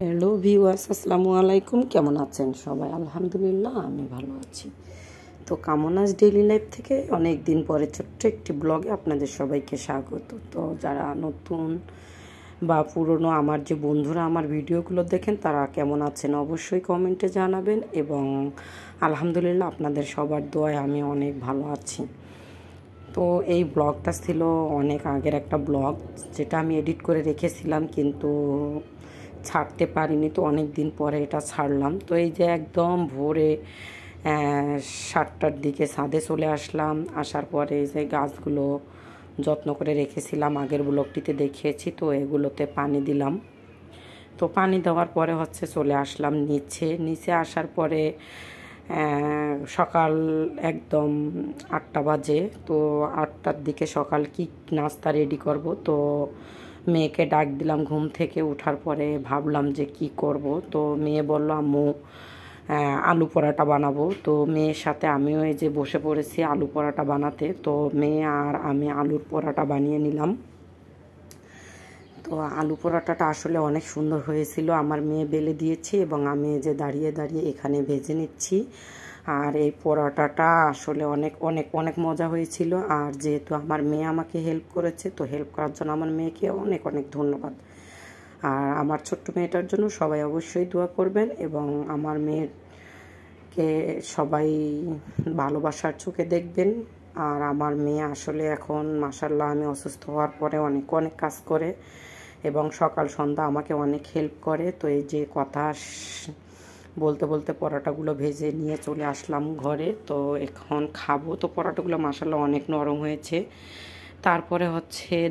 Hello viewers, আসসালামু আলাইকুম। কেমন আছেন সবাই? আলহামদুলিল্লাহ, আমি ভালো আছি। তো কামনাস ডেইলি লাইফ থেকে অনেক দিন পরে ছোট্ট একটি ব্লগে আপনাদের সবাইকে স্বাগত। তো যারা নতুন বা পুরনো আমার যে বন্ধুরা আমার ভিডিওগুলো দেখেন তারা কেমন আছেন অবশ্যই কমেন্টে জানাবেন, এবং আলহামদুলিল্লাহ আপনাদের সবার দোয়ায় আমি অনেক ভালো আছি। তো এই ব্লগটা ছিল অনেক আগের একটা ব্লগ, যেটা আমি এডিট করে রেখেছিলাম কিন্তু ছাড়তে পারিনি। তো অনেক দিন পরে এটা ছাড়লাম। তো এই যে একদম ভোরে 7টার দিকে ছাদে চলে আসলাম। আসার পরে এই যে গাছগুলো যত্ন করে রেখেছিলাম, আগের ব্লগটিতে দেখিয়েছি, তো এগুলোতে পানি দিলাম। তো পানি দেওয়ার পরে চলে আসলাম নিচে আসার পরে সকাল একদম 8টা বাজে। তো 8টার দিকে সকাল কি নাস্তা রেডি করব, তো মেয়েকে ডাক দিলাম। ঘুম থেকে ওঠার পরে ভাবলাম যে কি করব। তো মেয়ে বলল আম্মু আলু পরাটা বানাবো। তো মেয়ের সাথে আমিও এই যে বসে পড়েছি আলু পরাটা বানাতে। তো মেয়ে আর আমি আলুর পরাটা বানিয়ে নিলাম। তো আলু পরাটাটা আসলে অনেক সুন্দর হয়েছিল। আমার মেয়ে বেলে দিয়েছে এবং আমি যে দাঁড়িয়ে দাঁড়িয়ে এখানে ভেজে নিচ্ছি। আর এই পরাটাটা আসলে অনেক অনেক অনেক মজা হয়েছিল। আর যেহেতু আমার মেয়ে আমাকে হেল্প করেছে, তো হেল্প করার জন্য আমার মেয়েকে অনেক অনেক ধন্যবাদ। আর আমার ছোট্ট মেয়েটার জন্য সবাই অবশ্যই দোয়া করবেন, এবং আমার মেয়েকে সবাই ভালোবাসার চোখে দেখবেন। আর আমার মেয়ে আসলে এখন মাশাআল্লাহ আমি অসুস্থ হওয়ার পরে অনেক অনেক কাজ করে এবং সকাল সন্ধ্যা আমাকে অনেক হেল্প করে। তো এই যে কথা বলতে বলতে পরোটাগুলো ভেজে নিয়ে চলে আসলাম ঘরে। তো এখন খাবো। তো পরোটাগুলো মাশাআল্লাহ অনেক নরম হয়েছে। তারপরে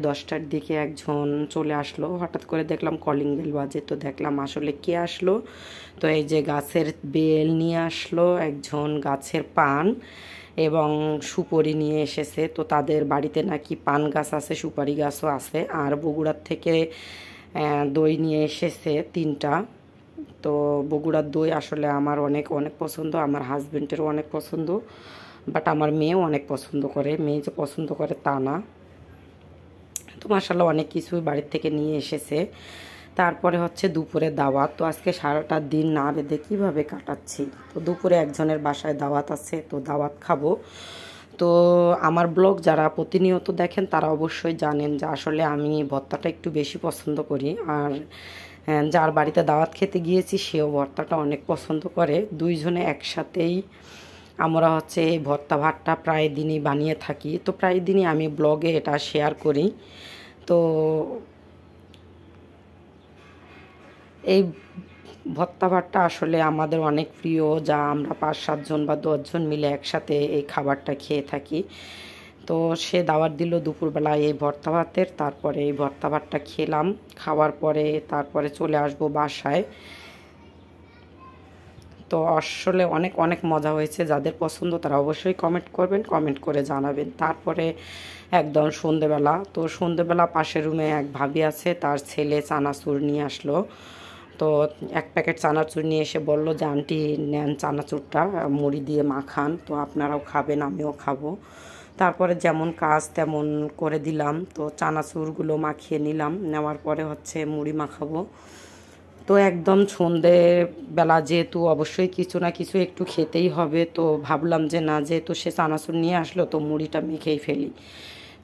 10টার দিকে একজন চলে আসলো। হঠাৎ করে দেখলাম কলিং বেল বাজে। তো দেখলাম আসলে কে আসলো। তো এই যে গাছের বেল নিয়ে আসলো একজন, গাছের পান এবং সুপারি নিয়ে এসেছে। তো তাদের বাড়িতে নাকি পান গাছ আছে, সুপারি গাছও আছে। আর বগুড়ার থেকে দই নিয়ে এসেছে 3টা। তো বগুড়ার দই আসলে আমার অনেক অনেক পছন্দ, আমার হাজব্যান্ডেরও অনেক পছন্দ, বাট আমার মেয়েও অনেক পছন্দ করে। মেয়ে যে পছন্দ করে তা না। তো মাশাআল্লাহ অনেক কিছুই বাড়ির থেকে নিয়ে এসেছে। তারপরে দুপুরে দাওয়াত। তো আজকে সারাটা দিন না বেঁধে কীভাবে কাটাচ্ছি। তো দুপুরে একজনের বাসায় দাওয়াত আছে, তো দাওয়াত খাবো। তো আমার ব্লগ যারা প্রতিনিয়ত দেখেন তারা অবশ্যই জানেন যে আসলে আমি ভর্তাটা একটু বেশি পছন্দ করি। আর যার বাড়িতে দাওয়াত খেতে গিয়েছি সেও ভর্তাটা অনেক পছন্দ করে। দুইজনে একসাথেই আমরা এই ভর্তা ভাতটা প্রায় দিনই বানিয়ে থাকি। তো প্রায় দিনই আমি ব্লগে এটা শেয়ার করি। তো এই ভর্তা ভাতটা আসলে আমাদের অনেক প্রিয়, যা আমরা 5-7 জন বা 10 জন মিলে একসাথে এই খাবারটা খেয়ে থাকি। তো সে দাওয়াত দিল দুপুরবেলায় এই ভর্তা ভাতের। তারপরে এই ভর্তা ভাতটা খেলাম। খাওয়ার পরে তারপরে চলে আসবো বাসায়। তো আসলে অনেক অনেক মজা হয়েছে। যাদের পছন্দ তারা অবশ্যই কমেন্ট করবেন, কমেন্ট করে জানাবেন। তারপরে একদম সন্ধেবেলা। তো সন্ধেবেলা পাশের রুমে এক ভাবি আছে, তার ছেলে চানাচুর নিয়ে আসলো। তো 1 প্যাকেট চানাচুর নিয়ে এসে বলল যে আন্টি নেন চানাচুরটা, মুড়ি দিয়ে মাখান। তো আপনারাও খাবেন, আমিও খাবো। তারপরে যেমন কাজ তেমন করে দিলাম। তো চানাচুরগুলো মাখিয়ে নিলাম। নেওয়ার পরে মুড়ি মাখাবো। তো একদম সন্ধেবেলা যেহেতু অবশ্যই কিছু না কিছু একটু খেতেই হবে। তো ভাবলাম যে না, যেহেতু সে চানাচুর নিয়ে আসলো তো মুড়িটা মেখেই ফেলি।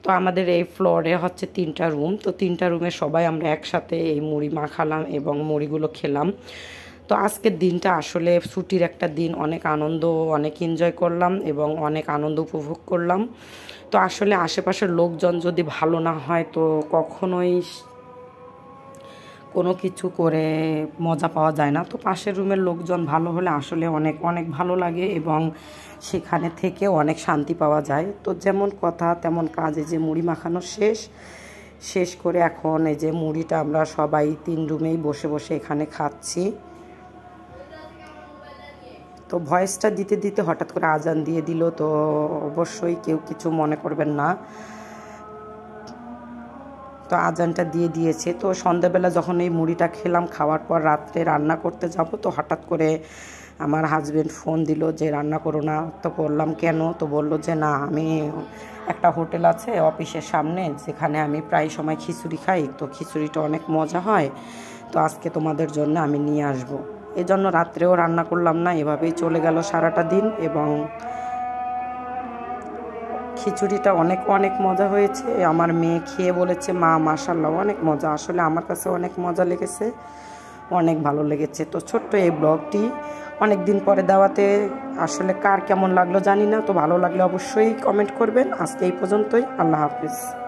তো আমাদের এই ফ্লোরে 3টা রুম। তো 3টা রুমে সবাই আমরা একসাথে এই মুড়ি মাখালাম এবং মুড়িগুলো খেলাম। তো আজকের দিনটা আসলে ছুটির একটা দিন, অনেক আনন্দ, অনেক এনজয় করলাম এবং অনেক আনন্দ উপভোগ করলাম। তো আসলে আশেপাশের লোকজন যদি ভালো না হয় তো কখনোই কোনো কিছু করে মজা পাওয়া যায় না। তো পাশের রুমের লোকজন ভালো হলে আসলে অনেক অনেক ভালো লাগে এবং সেখানে থেকেও অনেক শান্তি পাওয়া যায়। তো যেমন কথা তেমন কাজ। এই যে মুড়ি মাখানো শেষ করে এখন এই যে মুড়িটা আমরা সবাই 3 রুমেই বসে বসে এখানে খাচ্ছি। তো ভয়েসটা দিতে দিতে হঠাৎ করে আজান দিয়ে দিল। তো অবশ্যই কেউ কিছু মনে করবেন না। তো আজানটা দিয়ে দিয়েছে। তো সন্ধ্যাবেলা যখন এই মুড়িটা খেলাম, খাওয়ার পর রাত্রে রান্না করতে যাব। তো হঠাৎ করে আমার হাজব্যান্ড ফোন দিল যে রান্না করো না। তো বললাম কেন? তো বলল যে না, আমি একটা হোটেল আছে অফিসের সামনে, যেখানে আমি প্রায় সময় খিচুড়ি খাই। তো খিচুড়িটা অনেক মজা হয়, তো আজকে তোমাদের জন্য আমি নিয়ে আসব। এই জন্য রাত্রেও রান্না করলাম না, এভাবেই চলে গেল সারাটা দিন। এবং খিচুড়িটা অনেক অনেক মজা হয়েছে। আমার মেয়ে খেয়ে বলেছে, মা মাশাআল্লাহ অনেক মজা। আসলে আমার কাছে অনেক মজা লেগেছে, অনেক ভালো লেগেছে। তো ছোট্ট এই ব্লগটি অনেক দিন পরে দেওয়াতে আসলে কার কেমন লাগলো জানি না। তো ভালো লাগলে অবশ্যই কমেন্ট করবেন। আজকে এই পর্যন্তই, আল্লাহ হাফিজ।